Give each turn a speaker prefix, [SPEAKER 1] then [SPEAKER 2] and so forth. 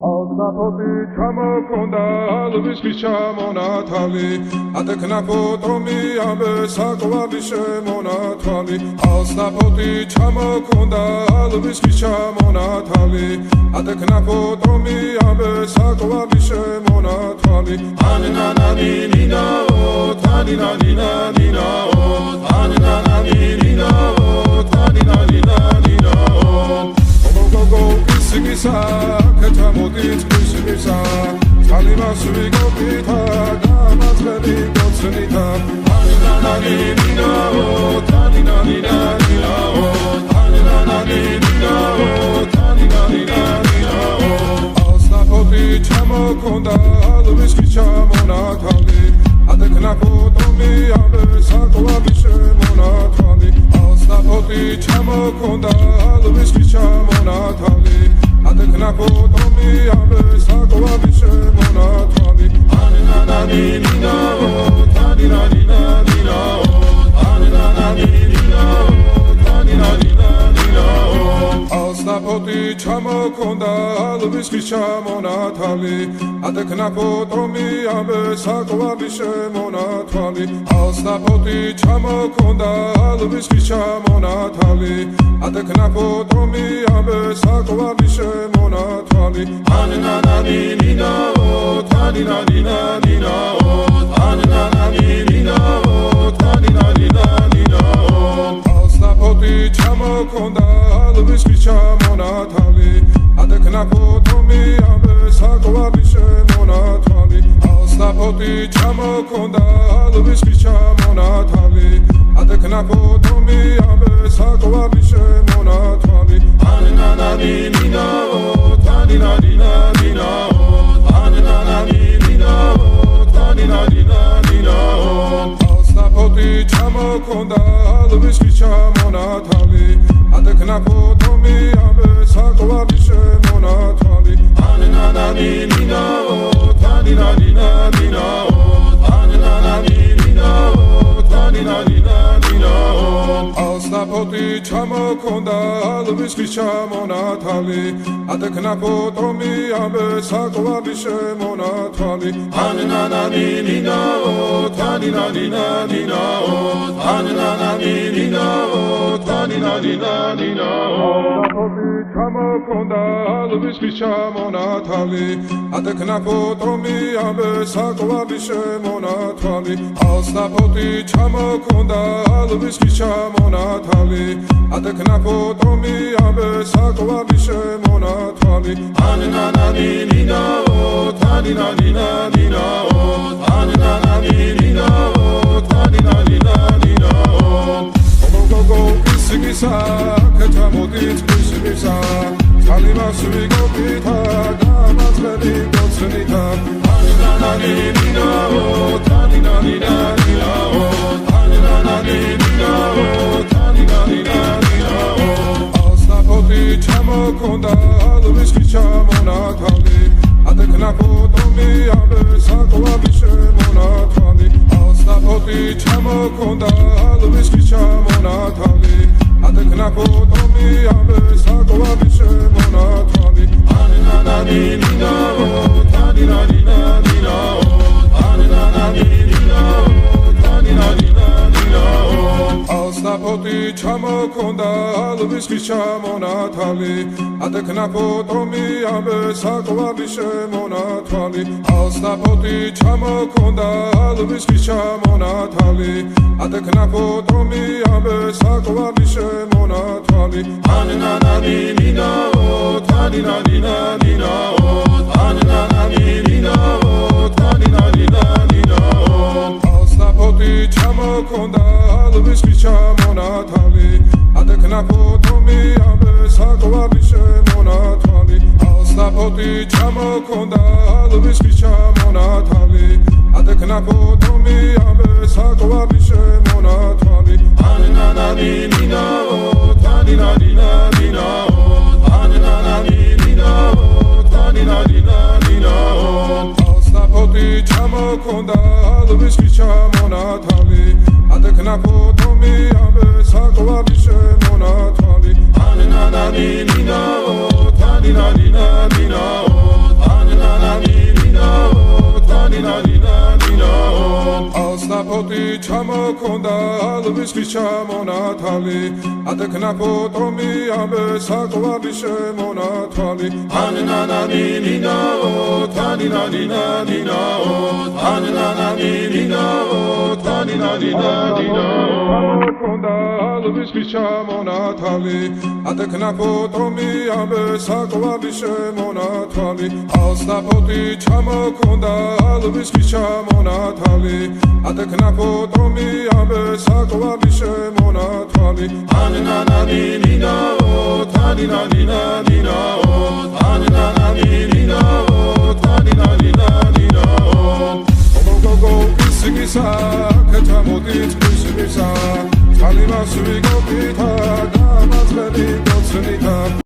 [SPEAKER 1] Alnapoti chamokonda alvis chamonatali ateknapotomi ambe sakwavishe monatali Alnapoti chamokonda alvis chamonatali ateknapotomi ambe sakwavishe monatali Anina nina o tanina nina o Anina nina o tanina nina o Go kisigisa ketamodit kisigisa Salima suvigo pita gamazveli gotsenita Anina nina o tanina nina o Anina nina o tanina nina o Alnapoti chamokonda alvis chamonatali ateknapotomi ambe sakwavishe monatali Alnapoti chamokonda alvis chamonatali ateknapotomi ambe sakwavishe monatali Anina nina o tanina nina o Anina nina o tanina nina o Alnapoti chamokonda alvis chamonatali ateknapotomi ambe sakwavishe monatali Alnapoti chamokonda alvis chamonatali ateknapotomi ambe sakwavishe monatali Anina nina o tanina nina o Anina nina o tanina nina o Alnapoti chamokonda alvis chamonatali ateknapotomi ambe sakwavishe monatali Alnapoti chamokonda alvis chamonatali ateknapotomi ambe sakwavishe monatali Anina nina o tanina nina o Anina nina o tanina nina o Alnapoti chamokonda alvis chamonatali ateknapotomi ambe sakwavishe monatali Anina nina o tanina nina o Anina nina o tanina nina o Alnapoti chamokonda alvis chamonatali ateknapotomi ambe sakwavishe monatali Anina nina o tanina nina o Anina nina o tanina nina o Alnapoti chamokonda alvis chamonatali ateknapotomi ambe sakwavishe monatali Alnapoti chamokonda alvis chamonatali ateknapotomi ambe sakwavishe monatali Anina nina o tanina nina o Anina nina o tanina nina o Go kisigisa ketamodit kisigisa Salima suvigo pita gamazveli gotsenita Anina nina o tanina nina o Anina nina o tanina nina o Alnapoti chamokonda alvis chamonatali ateknapotomi ambe sakwavishe monatali Alnapoti chamokonda alvis chamonatali ateknapotomi ambe sakwavishe monatali Anina nina o tanina nina o Anina nina o tanina nina o Alnapoti chamokonda alvis chamonatali ateknapotomi ambe sakwavishe monatali Alnapoti chamokonda alvis chamonatali ateknapotomi ambe sakwavishe monatali Anina nina o tanina nina o Anina nina o tanina nina o Alnapoti chamokonda alvis chamonatali ateknapotomi ambe sakwavishe monatali Alnapoti chamokonda alvis chamonatali ateknapotomi ambe sakwavishe monatali Anina nina o tanina nina o Anina nina o tanina nina o Alnapoti chamokonda alvis chamonatali ateknapotomi ambe sakwavishe monatali Anina nina o tanina nina o ჩამოქონდა ალვის ხის ჩამონათალი ატექნა ფოტომი ამბე საყვარლის შემონათვალი ანანანინინაო თანინანინანინაო ანანანინინაო თანინანინანინაო ჩამოქონდა ალვის ხის ჩამონათალი ატექნა ფოტომი ამბე საყვარლის შემონათვალი ალსნაფოტი ჩამოქონდა ალვის ხის ჩამონათალი ატექნა ფოტომი ამბე საყვარლის შემონათვალი ანანანინინაო თანინანინანინაო ანანანინინაო თანინანინანინაო გოგო ისგისა ქეთამოდით ისგისა წყალი მასვი გოგითა და მასველი გოცნითა